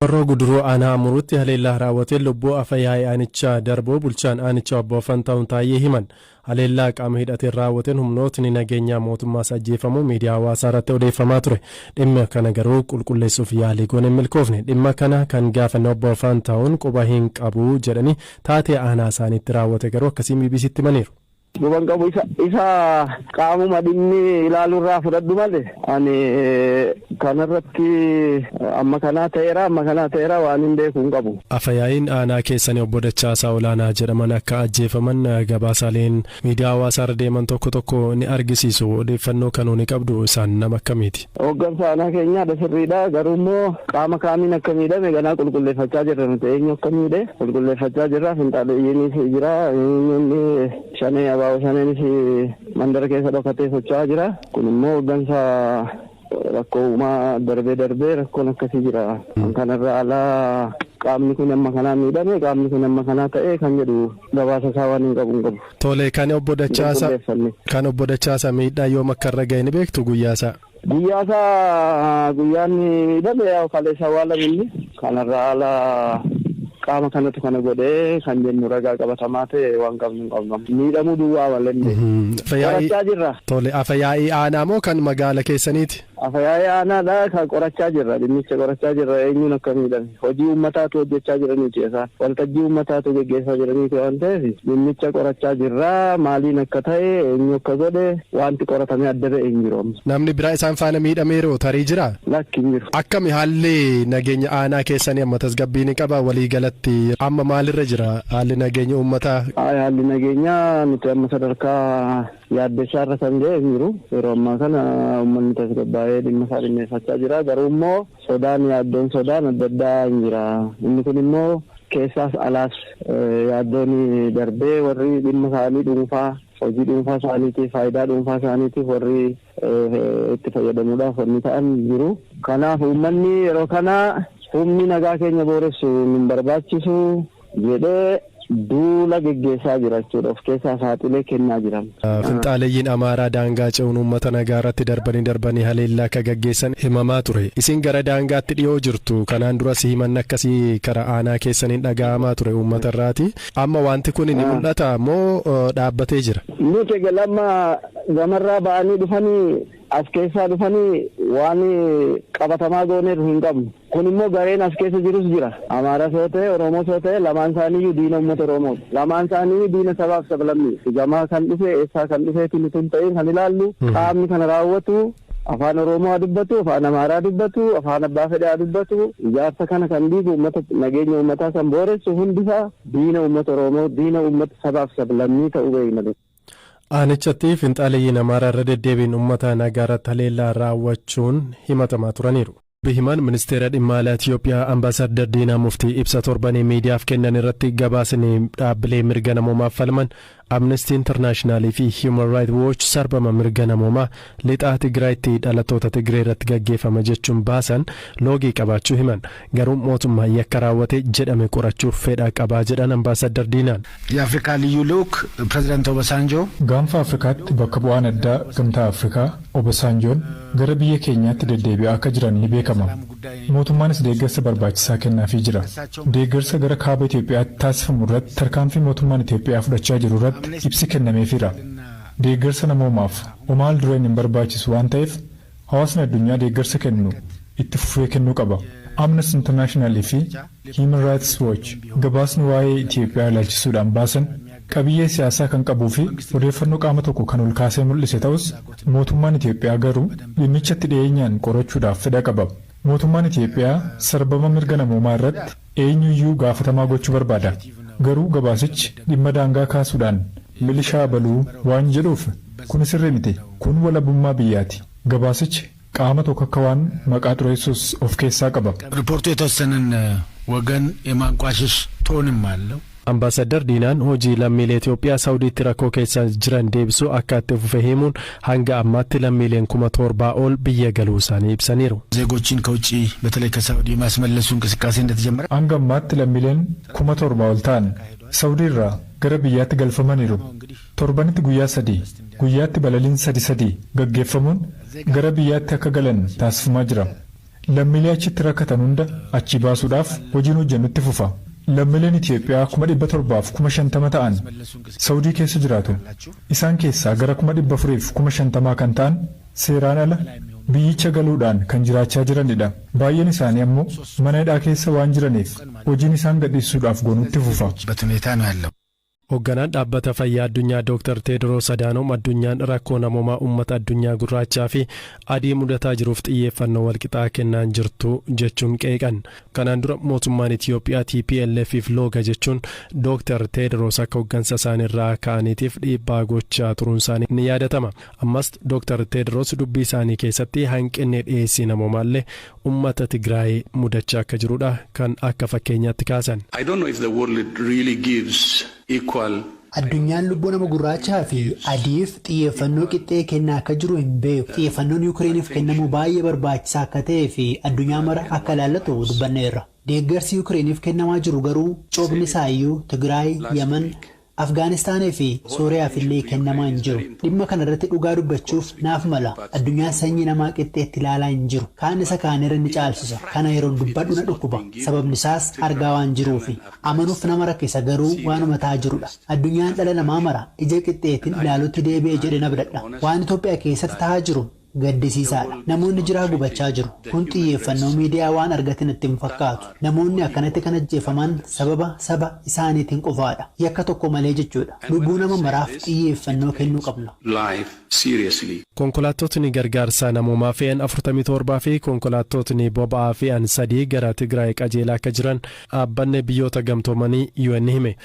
Warro guduruu aanaa murutti haleellaa raawwatee lubbuu afayyaa'ee aanichaa darbuu bulchaan aanichaa obbo Fantaa'uun Taayyee himan. Haleellaa qaama hidhateen raawwateen humnootni nageenyaa mootummaas ajjeefamuu miidiyaa hawaasaa irratti odeeffamaa ture. Dhimma kana garuu qulqulleessuuf yaalii goone hin milkoofne. Dhimma kana kan gaafanne obbo Fantaa'uun quba hin qabu jedhanii taatee aanaa isaaniitti raawwate garuu akkasiin BBC'tti himaniiru. Guban qabu isa qaamuma dhimmi ilaaluurraa fudhadhu malee ani kanarratti amma kanaa ta'eera waan hin beeku hin qabu. Afayaa'iin aanaa keessanii obbo Dachaasaa Olaanaa jedhaman akka ajjeefaman gabaasaaleen miidiyaa hawaasaa irra deeman tokko ni argisiisu. Odeeffannoo kanuu ni qabdu isaan nama akkamiiti? Hooggansa aanaa keenyaa sirriidha garuu immoo qaama kaamiin akka miidhame ganaa qulqulleeffachaa jirra nuti eenyu akka miidhe qulqulleeffachaa jirra finxaaleeyyiinis jira shanee abaaboo shaneenis mandara keessa dhokatee socho'aa jira kun immoo hooggansa rakkoo uumaa darbee rakkoon akkasii jira kanarraa alaa qaamni kun amma kanaa miidhame qaamni kun amma kanaa ta'e kan jedhu gabaasa isaa waan hin qabu. Tole kan obbo Dachaasaa miidhaa yoom akka irra ga'e ni beektu guyyaasaa? Guyyaan miidhame kaleessa awwaalamni kanarraa alaa qaama kanatu kana godhee kan jennu ragaa qabatamaa ta'e waan qabnu miidhamuu duwwaa malee. Qorachaa jirra. Tole afayyaa'ii aanaa moo kan magaala keessaniiti? Afayyaa'ii aanaadha kan qorachaa jirra dhimmicha qorachaa jirra eenyuun akka miidhame hojii uummataatu hojjechaa jiraniiti isaan waltajjii uummataatu geggeessaa jiraniiti waan ta'eef dhimmicha qorachaa jirra maaliin akka ta'e eenyu akka godhe wanti qoratamee adda ba'e hin jiru. Namni biraa isaan faana miidhameeroo tarii jira? Lakki hin jiru. Akkami haalli nageenya aanaa keessanii amma tasgabbii ni qaba waliigalatti amma maalirra jira haalli nageenya uummataa? Haalli nageenyaa nuti amma sadarkaa yaaddessaa irra kan ga'e hin jiru yeroo ammaa kana uummanni tasgabbaa'ee dhimma isaa dhimmeeffachaa jira garuu immoo sodaan adda addaa hin jira inni kun immoo keessaas alaas yaaddoon darbee warri dhimma isaanii dhuunfaa hojii dhuunfaa isaaniitiif faayidaa dhuunfaa isaaniitiif warri itti fayyadamuudhaaf wanni ta'an jiru kanaaf uummanni yeroo kana humni nagaa keenya booressu hin barbaachisu jedhee duula geggeessaa jira jechuudha of keessaa saaxilee kennaa jiran. Finxaaleeyyiin Amaaraa daangaa ce'uun uummata nagaa irratti darbanii haleellaa akka gaggeessan himamaa ture. Isin gara daangaatti dhiyoo jirtu kanaan duras himanni akkasii karaa aanaa keessaniin dhaga'amaa ture uummata irraati. Amma wanti kun ni mul'ata moo dhaabbatee jira? Nuti galamma gamarraa ba'anii dhufanii as keessaa dhufanii waan qabatamaa gooneeru hin qabnu. Kun immoo gareen as keessa jirus jira. Amaaras yoo ta'e Oromoos yoo ta'e lamaan isaaniiyyuu diina uummata Oromoo. Lamaan isaanii diina sabaaf sablammii. Gamaa kan dhufe eessaa kan dhufeetu nuti hin ta'in kan ilaallu qaamni kana raawwatu afaan Oromoo dubbatu afaan Amaaraa dubbatu afaan abbaa fedhaa dubbatu ijaarsa kana kan diigu uummata nageenya uummataa kan booressu hundisaa diina uummata Oromoo diina uummata sabaaf sablammii ta'uu beekna. Aanichatti finxaaleeyyiin Amaaraa irra deddeebiin uummata nagaa irratti haleellaa raawwachuun himatamaa turaniiru. Bihiman ministeera dhimma alaa Itiyoophiyaa Ambaasaddar Diinaa Muftii ibsa torbanii miidiyaaf kennan irratti gabaasanii dhaabbilee mirga namoomaaf falman Amnesty International fi Human Rights Watch sarbama mirga namoomaa lixaa Tigraayitti dhalattoota Tigree irratti gaggeeffama jechuun baasan loogii qabaachuu himan garuu mootummaa yakka raawwate jedhame qorachuuf fedha qabaa jedhan Ambaasaddar Diinaan. የአፍሪካ ልዩ ልዑክ ፕሬዝዳንት ኦባሳንጆ gaanfa Afrikaatti bakka bu'aan addaa gamtaa Afrikaa Obasanjoon gara biyya keenyaatti deddeebi'aa akka jiran ni beekama. Mootummaanis deeggarsa barbaachisaa kennaafii jira. Deeggarsa gara kaaba Itoophiyaatti taasifamu irratti tarkaanfii mootummaan Itoophiyaa fudhachaa jiru irratti ibsi kennameefira. Deeggarsa namoomaaf omaal dureen hin barbaachisu waan ta'eef hawaasni addunyaa deeggarsa kennu itti fufee kennuu qaba. Amnesty International fi Human Rights Watch gabaasni waa'ee Itoophiyaa ilaalchisuudhaan baasan qabiyyee siyaasaa kan qabuu fi odeeffannoo qaama tokko kan ol kaasee mul'ise ta'us mootummaan Itoophiyaa garuu dhimmichatti dhiyeenyaan qorachuudhaaf fedha qaba. Mootummaan Itoophiyaa sarbama mirga namoomaa irratti eenyuyyuu gaafatamaa gochuu barbaada. Garuu gabaasichi dhimma daangaa kaasuudhaan milishaa baluu waan jedhuuf kun sirrii miti. Kun walabummaa biyyaati. Gabaasichi qaama tokko akka waan maqaa xureessuus of keessaa qaba. ሪፖርቱ የተወሰነን ወገን የማንቋሸሽ ቶንም አለው። Ambaasaddar Diinaan hojii lammiilee Itoophiyaa Saawudiitti rakkoo keessa jiran deebisuu akka itti fufe himuun hanga ammaatti lammiileen 7,000 ol biyya galuu isaanii ibsaniiru. ዜጎችን ከውጪ በተለይ ከሳውዲ ማስመለሱ እንቅስቃሴ እንደተጀመረ hanga ammaatti lammiileen 7,000 ol ta'an Saawudii irraa gara biyyaatti galfamaniiru. Torbanitti guyyaa 3 guyyaatti balaliin 3 gaggeeffamuun gara biyyaatti akka galan taasifamaa jira. Lammiilee achitti rakkatan hunda achi baasuudhaaf hojiin hojjennutti fufa. Lammiileen Itoophiyaa 750,050 ta'an Saawudii keessa jiraatu. Isaan keessaa gara 450,050 kan ta'an seeraan ala biyyicha galuudhaan kan jiraachaa jiranidha. Baay'een isaanii ammoo mana hidhaa keessa waan jiraniif hojiin isaan gadhiisuudhaaf goonutti fufa. Hoogganaan dhaabbata fayyaa addunyaa Dr. Teediroos Adaanoom addunyaan rakkoo namoomaa uummata addunyaa gurraachaa fi adii mudataa jiruuf xiyyeeffannoo walqixaa kennaa jirtu jechuun qeeqan. Kanaan dura mootummaan Itiyoophiyaa TPLF fi looga jechuun Dr. Teediroos akka hooggansa isaaniirraa ka'aniitiif dhiibbaa gochaa turuun isaanii ni yaadatama. Ammas Dr. Teediroos dubbii isaanii keessatti hanqinni dhiyeessii namoomaallee uummata Tigraay mudachaa akka jirudha kan akka fakkeenyaatti kaasan. Addunyaan lubbuu nama gurraachaa fi adiif xiyyeeffannoo qixxee kennaa akka jiru hin beeku. Xiyyeeffannoon Yukireeniif kennamu baay'ee barbaachisaa akka ta'ee fi addunyaa mara akka ilaallatu dubbanneerra. Deeggarsi Yukireeniif kennamaa jiru garuu coobni isaayyuu Tigraay, Yemen, Afgaanistaanii fi Sooriyaaf illee kennamaa hin jiru. Dhimma kana irratti dhugaa dubbachuuf naaf mala. Addunyaan sanyii namaa qixxeetti ilaalaa hin jiru. Kaan isa kaan irra ni caalchisa. Kana yeroon dubbadhu na dhukkuba. Sababni isaas argaa waan jiruufi. Amanuuf nama rakkisa garuu waanuma ta'aa jirudha. Addunyaan dhala namaa mara ija qixxeetiin ilaalutti deebi'ee jedhe na bidadha. Waan Itoophiyaa keessatti ta'aa jiru gaddisiisaadha. Namoonni jiraa gubachaa jiru. Kun xiyyeeffannoo miidiyaa waan argatin itti hin fakkaatu. Namoonni akkanatti kan ajjeefaman sababa saba isaaniitiin qofaadha. Yakka tokko malee jechuudha. Lubbuu nama maraaf xiyyeeffannoo kennuu qabna. Konkolaattotni gargaarsa namoomaa fe'an 47 fi konkolaattotni boba'aa fe'an 3 gara Tigraay qajeelaa akka jiran dhaabbanni biyyoota gamtoomanii UN hime.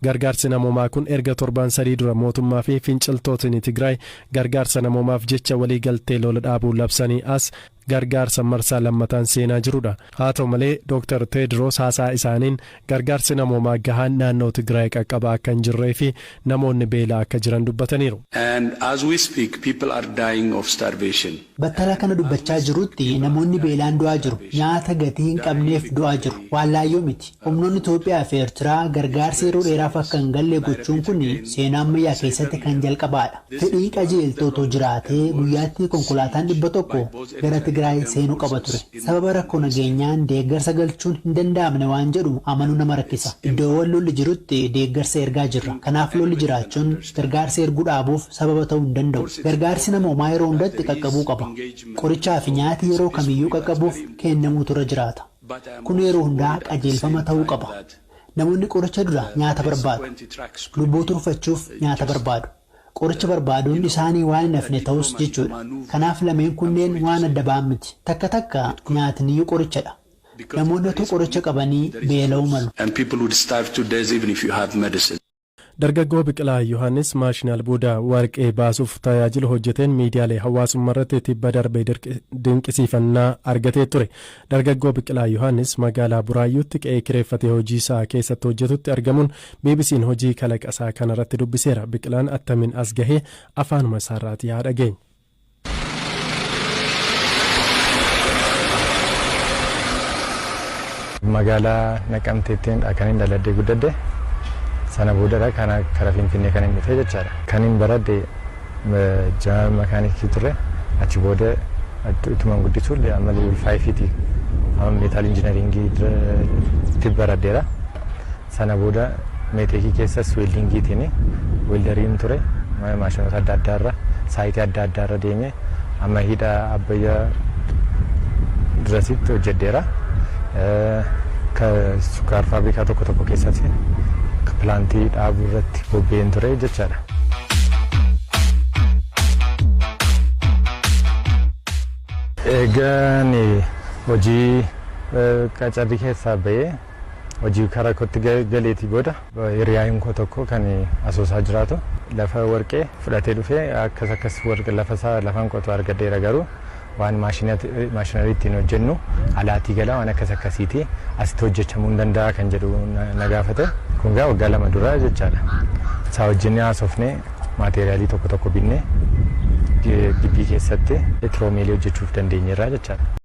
Gargaarsi namoomaa kun erga torban 3 dura mootummaa fi finciltootni Tigraay gargaarsa namoomaaf jecha walii galtee lola dhaabuu labsanii as gargaarsa marsaa lammataan seenaa jirudha. Haa ta'u malee Dr. Teediroos haasaa isaaniin gargaarsi namoomaa gahaan naannoo Tigraay qaqqabaa akka hin jirree fi namoonni beelaa akka jiran dubbataniiru. Battala kana dubbachaa jirutti namoonni beelaan du'aa jiru. Nyaata gatii hin qabneef du'aa jiru. Wallaayyoo miti. Humnoonni Itoophiyaa fi Eertiraa gargaarsa yeroo dheeraaf akka hin galle gochuun kun seenaa ammayyaa keessatti kan jalqabaadha. Fedhii qajeeltootu jiraatee guyyaatti konkolaataan 100 gara Tigraay seenuu qaba ture. Sababa rakkoo nageenyaan deeggarsa galchuun hin danda'amne waan jedhu amanuu nama rakkisa. Iddoowwan lolli jirutti deeggarsa ergaa jirra. Kanaaf lolli jiraachuun gargaarsa erguu dhaabuuf sababa ta'uu hin danda'u. Gargaarsi namoomaa yeroo hundatti qaqqabuu qaba. Qorichaa fi nyaati yeroo kamiyyuu qaqqabuuf kennamuutu irra jiraata. Kun yeroo hundaa qajeelfama ta'uu qaba. Namoonni qoricha dura nyaata barbaadu. Lubbuu turfachuuf nyaata barbaadu. Qoricha barbaaduun isaanii waan hin hafne ta'us jechuudha. Kanaaf lameen kunneen waan adda ba'an miti. Takka takka nyaatni qorichadha. Namoonni otoo qoricha qabanii beela'uu malu. Dargaggoo Biqilaa Yohaannis maashina albuuda warqee baasuuf tajaajilu hojjeteen miidiyaalee hawaasummaa irratti tibba darbee dinqisiifannaa argatee ture. Dargaggoo Biqilaa Yohaannis magaalaa Buraayyuutti qe'ee kireeffatee hojii isaa keessatti hojjetutti argamuun BBC'n hojii kalaqasaa kanarratti dubbiseera. Biqilaan attamiin as gahee afaanuma isaarraati haa dhageenya. Magaalaa Naqamteettiin kan inni dhaladhee guddadhe. Sana boodara kana karaa Finfinnee kan inni ta'e jechaadha. Kan inni baradhe jaal makaanikii ture achi booda utuma guddisuun amma level 5ti meetaal injiinaringii itti baradheera. Sana booda meeteekii keessas weeldingiitiin weeldariin ture maashinoota adda addaarra saayitii adda addaarra deemee amma hidha Abbayyaa durasitti hojjedheera. Sukkaar faabrikaa tokko tokko keessatti pilaantii dhaabuu irratti bobba'een ture jechaadha. Egaan hojii qacarrii keessaa ba'ee hojii karaa kootti galeetii booda hiriyaayeen koo tokko kan asoosaa jiraatu lafa warqee fudhatee dhufee akkas warqee lafaan qotu argadheera garuu waan maashinarii ittiin hojjennu alaatii galaa waan akkasiitii asitti hojjechamuu hin danda'a kan jedhu na gaafate. Kun gaa waggaa 2 dura jechaadha. Isaa wajjin haasofnee maateeriyaalii tokko binnee gibbii keessatti elektiroomeelii hojjechuuf dandeenyeerra jechaadha.